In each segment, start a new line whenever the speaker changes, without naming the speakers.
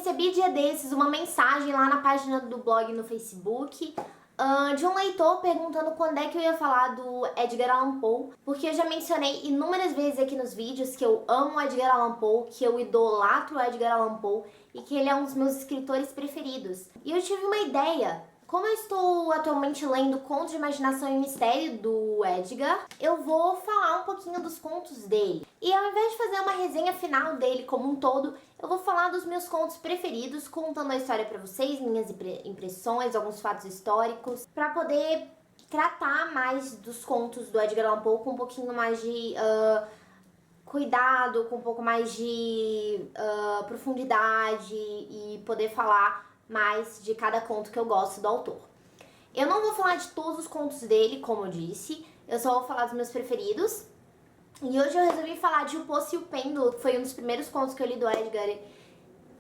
recebi dia desses uma mensagem lá na página do blog no Facebook de um leitor perguntando quando é que eu ia falar do Edgar Allan Poe, porque eu já mencionei inúmeras vezes aqui nos vídeos que eu amo o Edgar Allan Poe, que eu idolatro o Edgar Allan Poe e que ele é um dos meus escritores preferidos. E eu tive uma ideia. Como eu estou atualmente lendo Contos de Imaginação e Mistério do Edgar, eu vou falar um pouquinho dos contos dele. E ao invés de fazer uma resenha final dele como um todo, eu vou falar dos meus contos preferidos, contando a história pra vocês, minhas impressões, alguns fatos históricos, pra poder tratar mais dos contos do Edgar Allan Poe com um pouquinho mais de cuidado, com um pouco mais de profundidade e poder falar mais de cada conto que eu gosto do autor. Eu não vou falar de todos os contos dele, como eu disse, eu só vou falar dos meus preferidos. E hoje eu resolvi falar de O Poço e o Pêndulo, que foi um dos primeiros contos que eu li do Edgar.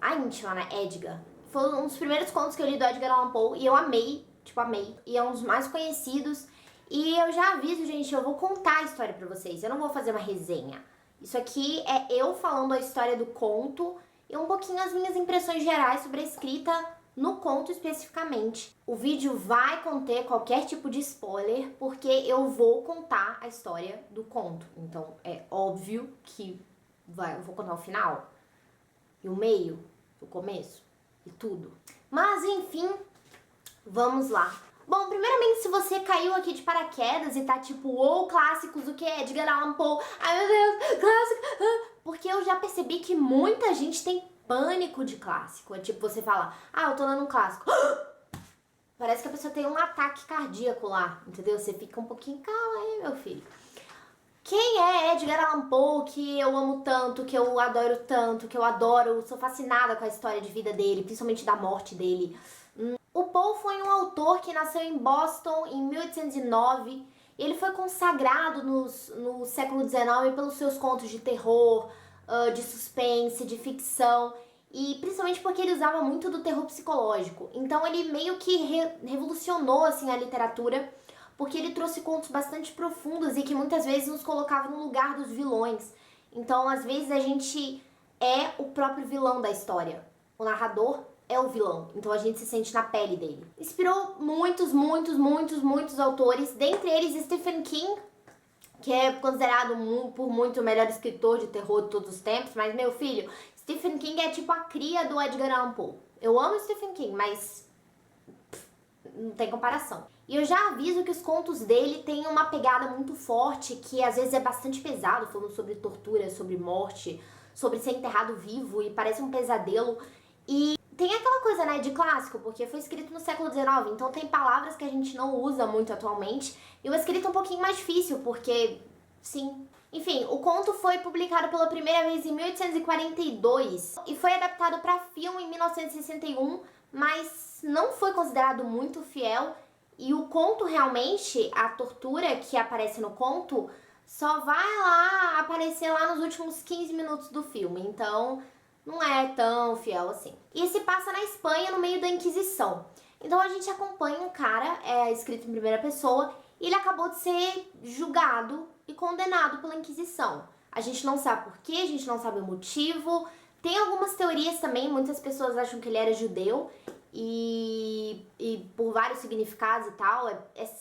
A íntima, né? Edgar. Foi um dos primeiros contos que eu li do Edgar Allan Poe e eu amei, amei. E é um dos mais conhecidos. E eu já aviso, gente, eu vou contar a história pra vocês, eu não vou fazer uma resenha. Isso aqui é eu falando a história do conto e um pouquinho as minhas impressões gerais sobre a escrita no conto especificamente. O vídeo vai conter qualquer tipo de spoiler, porque eu vou contar a história do conto. Então é óbvio que eu vou contar o final, e o meio, o começo, e tudo. Mas enfim, vamos lá. Bom, primeiramente, se você caiu aqui de paraquedas e tá tipo, ou clássicos, o que é Edgar Allan Poe? Ai meu Deus, clássico! Porque eu já percebi que muita gente tem pânico de clássico. É tipo você fala, eu tô lendo um clássico. Parece que a pessoa tem um ataque cardíaco lá, entendeu? Você fica um pouquinho, calma aí, meu filho. Quem é Edgar Allan Poe, que eu amo tanto, que eu adoro tanto, que eu adoro, sou fascinada com a história de vida dele, principalmente da morte dele. O Poe foi um autor que nasceu em Boston em 1809. Ele foi consagrado no século XIX pelos seus contos de terror, de suspense, de ficção, e principalmente porque ele usava muito do terror psicológico. Então ele meio que revolucionou assim, a literatura, porque ele trouxe contos bastante profundos e que muitas vezes nos colocavam no lugar dos vilões. Então, às vezes, a gente é o próprio vilão da história. O narrador é o vilão, então a gente se sente na pele dele. Inspirou muitos autores, dentre eles Stephen King, que é considerado por muito o melhor escritor de terror de todos os tempos, mas meu filho, Stephen King é tipo a cria do Edgar Allan Poe. Eu amo Stephen King, mas não tem comparação. E eu já aviso que os contos dele têm uma pegada muito forte, que às vezes é bastante pesado, falando sobre tortura, sobre morte, sobre ser enterrado vivo, e parece um pesadelo. E tem aquela coisa, né, de clássico, porque foi escrito no século XIX, então tem palavras que a gente não usa muito atualmente, e uma escrita um pouquinho mais difícil, porque, sim. Enfim, o conto foi publicado pela primeira vez em 1842 e foi adaptado para filme em 1961, mas não foi considerado muito fiel, e o conto realmente, a tortura que aparece no conto, só vai lá aparecer lá nos últimos 15 minutos do filme, então não é tão fiel assim. E se passa na Espanha, no meio da Inquisição. Então a gente acompanha um cara, escrito em primeira pessoa, e ele acabou de ser julgado e condenado pela Inquisição. A gente não sabe por quê, a gente não sabe o motivo. Tem algumas teorias também, muitas pessoas acham que ele era judeu, e por vários significados e tal.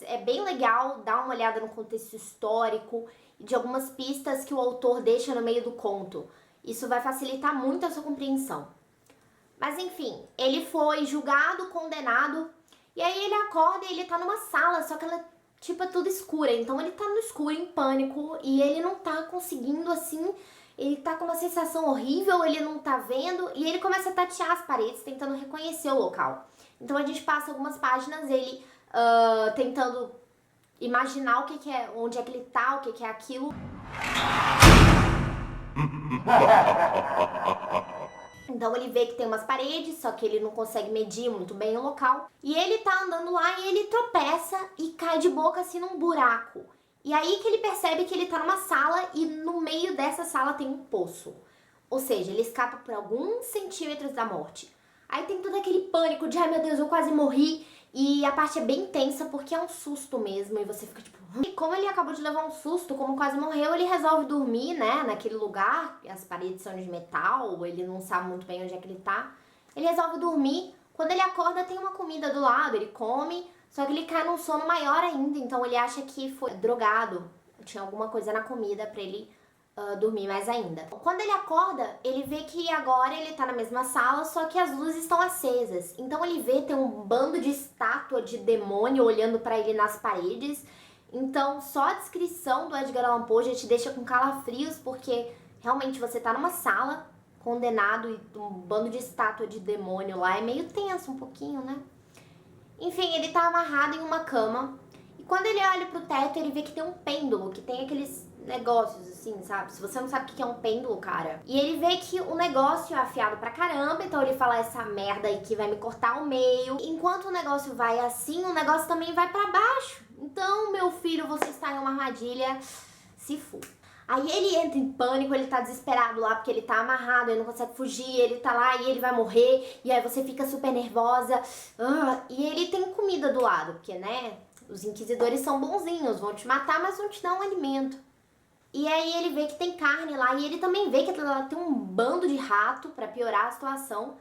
É bem legal dar uma olhada no contexto histórico e de algumas pistas que o autor deixa no meio do conto. Isso vai facilitar muito a sua compreensão. Mas enfim, ele foi julgado, condenado, e aí ele acorda e ele tá numa sala, só que ela é tudo escura. Então ele tá no escuro, em pânico, e ele não tá conseguindo assim, ele tá com uma sensação horrível, ele não tá vendo, e ele começa a tatear as paredes, tentando reconhecer o local. Então a gente passa algumas páginas, ele tentando imaginar o que é, onde é que ele tá, o que é aquilo. Então ele vê que tem umas paredes, só que ele não consegue medir muito bem o local. E ele tá andando lá e ele tropeça e cai de boca assim num buraco. E aí que ele percebe que ele tá numa sala e no meio dessa sala tem um poço. Ou seja, ele escapa por alguns centímetros da morte. Aí tem todo aquele pânico de, ai meu Deus, eu quase morri. E a parte é bem tensa porque é um susto mesmo e você fica tipo... E como ele acabou de levar um susto, como quase morreu, ele resolve dormir, né, naquele lugar. As paredes são de metal, ele não sabe muito bem onde é que ele tá. Ele resolve dormir. Quando ele acorda, tem uma comida do lado, ele come, só que ele cai num sono maior ainda, então ele acha que foi drogado. Tinha alguma coisa na comida pra ele dormir mais ainda. Quando ele acorda, ele vê que agora ele tá na mesma sala, só que as luzes estão acesas. Então ele vê, tem um bando de estátua de demônio olhando pra ele nas paredes. Então só a descrição do Edgar Allan Poe já te deixa com calafrios, porque realmente você tá numa sala condenado e um bando de estátua de demônio lá, é meio tenso um pouquinho, né? Enfim, ele tá amarrado em uma cama, e quando ele olha pro teto, ele vê que tem um pêndulo, que tem aqueles negócios assim, sabe? Se você não sabe o que é um pêndulo, cara. E ele vê que o negócio é afiado pra caramba, então ele fala, essa merda aí que vai me cortar ao meio. Enquanto o negócio vai assim, o negócio também vai pra baixo. Então, meu filho, você está em uma armadilha, se for. Aí ele entra em pânico, ele tá desesperado lá porque ele tá amarrado, ele não consegue fugir, ele tá lá e ele vai morrer, e aí você fica super nervosa. E ele tem comida do lado, porque, né, os inquisidores são bonzinhos, vão te matar, mas vão te dar um alimento. E aí ele vê que tem carne lá, e ele também vê que lá tem um bando de rato pra piorar a situação.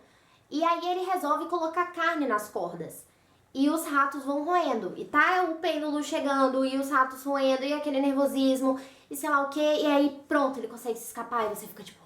E aí ele resolve colocar carne nas cordas. E os ratos vão roendo. E tá o pêndulo chegando, e os ratos roendo, e aquele nervosismo, e sei lá o quê. E aí pronto, ele consegue se escapar, e você fica tipo...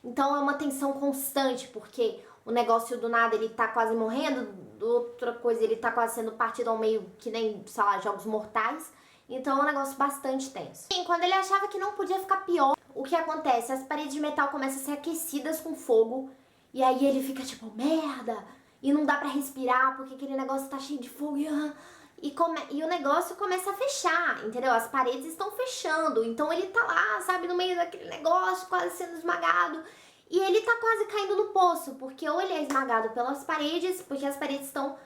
Então é uma tensão constante, porque o negócio do nada ele tá quase morrendo, outra coisa ele tá quase sendo partido ao meio, que nem, sei lá, jogos mortais. Então é um negócio bastante tenso. E quando ele achava que não podia ficar pior, o que acontece? As paredes de metal começam a ser aquecidas com fogo, e aí ele fica tipo, merda... E não dá pra respirar porque aquele negócio tá cheio de fogo e o negócio começa a fechar, entendeu? As paredes estão fechando, então ele tá lá, sabe, no meio daquele negócio, quase sendo esmagado. E ele tá quase caindo no poço, porque ou ele é esmagado pelas paredes, porque as paredes estão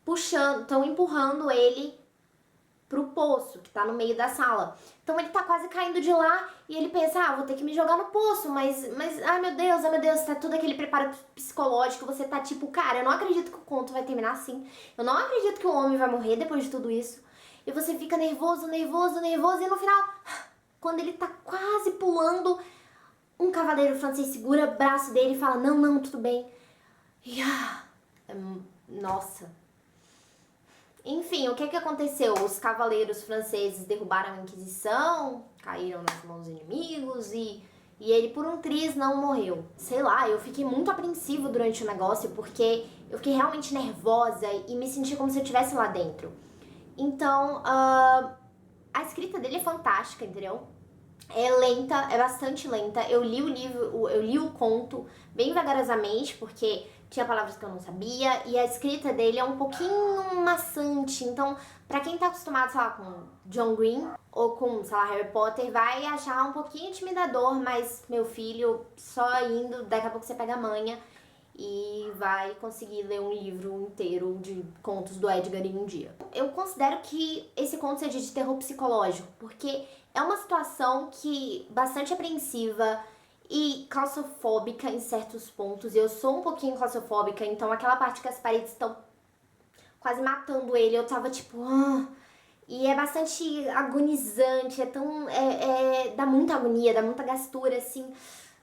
puxando, estão empurrando ele pro poço, que tá no meio da sala. Então ele tá quase caindo de lá e ele pensa, vou ter que me jogar no poço, mas ai meu Deus, tá todo aquele preparo psicológico, você tá tipo, cara, eu não acredito que o conto vai terminar assim, eu não acredito que o homem vai morrer depois de tudo isso. E você fica nervoso, e no final, quando ele tá quase pulando, um cavaleiro francês segura o braço dele e fala, não, tudo bem. E nossa... Enfim, o que aconteceu? Os cavaleiros franceses derrubaram a Inquisição, caíram nas mãos dos inimigos e ele por um triz não morreu. Sei lá, eu fiquei muito apreensiva durante o negócio porque eu fiquei realmente nervosa e me senti como se eu estivesse lá dentro. Então, a escrita dele é fantástica, entendeu? É lenta, é bastante lenta. Eu li o livro, eu li o conto bem vagarosamente, porque tinha palavras que eu não sabia, e a escrita dele é um pouquinho maçante. Então, pra quem tá acostumado, sei lá, com John Green ou com, sei lá, Harry Potter, vai achar um pouquinho intimidador, mas, meu filho, só indo, daqui a pouco você pega a manha e vai conseguir ler um livro inteiro de contos do Edgar em um dia. Eu considero que esse conto seja de terror psicológico, porque é uma situação que bastante apreensiva e claustrofóbica em certos pontos. Eu sou um pouquinho claustrofóbica, então aquela parte que as paredes estão quase matando ele, eu tava tipo... E é bastante agonizante, dá muita agonia, dá muita gastura, assim...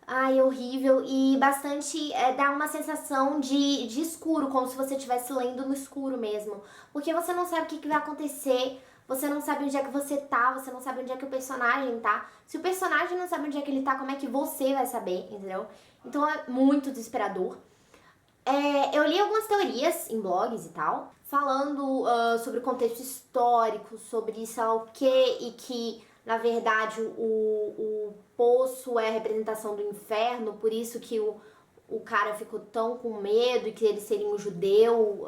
Ai, horrível, e bastante dá uma sensação de escuro, como se você estivesse lendo no escuro mesmo. Porque você não sabe o que vai acontecer, você não sabe onde é que você tá, você não sabe onde é que o personagem tá. Se o personagem não sabe onde é que ele tá, como é que você vai saber, entendeu? Então é muito desesperador. Eu li algumas teorias em blogs e tal, falando sobre o contexto histórico, sobre sei lá o que, e que... Na verdade, o poço é a representação do inferno, por isso que o cara ficou tão com medo e que ele seria um judeu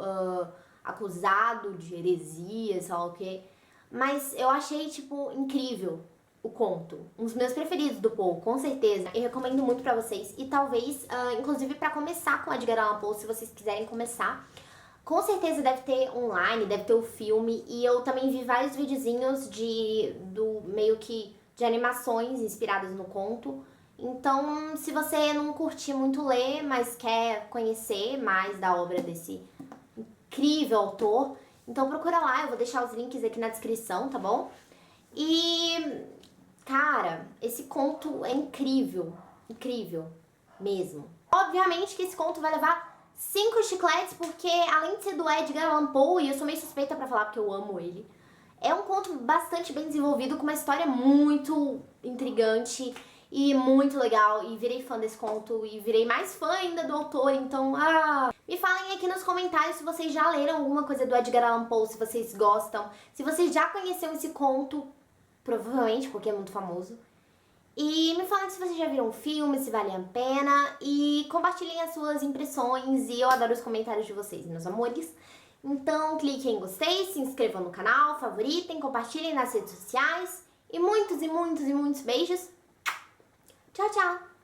acusado de heresia, sei lá o quê. Mas eu achei, tipo, incrível o conto. Um dos meus preferidos do Poe, com certeza. Eu recomendo muito pra vocês. E talvez, inclusive, pra começar com Edgar Allan Poe, se vocês quiserem começar... Com certeza deve ter online, deve ter o filme, e eu também vi vários videozinhos meio que de animações inspiradas no conto. Então, se você não curtir muito ler, mas quer conhecer mais da obra desse incrível autor, então procura lá, eu vou deixar os links aqui na descrição, tá bom? E, cara, esse conto é incrível, incrível mesmo. Obviamente que esse conto vai levar 5 chicletes, porque além de ser do Edgar Allan Poe, e eu sou meio suspeita pra falar porque eu amo ele, é um conto bastante bem desenvolvido, com uma história muito intrigante e muito legal. E virei fã desse conto e virei mais fã ainda do autor, então, me falem aqui nos comentários se vocês já leram alguma coisa do Edgar Allan Poe, se vocês gostam, se vocês já conheceram esse conto, provavelmente, porque é muito famoso. E me falem se vocês já viram o filme, se vale a pena. E compartilhem as suas impressões. E eu adoro os comentários de vocês, meus amores. Então cliquem em gostei, se inscrevam no canal, favoritem, compartilhem nas redes sociais. E muitos beijos. Tchau, tchau!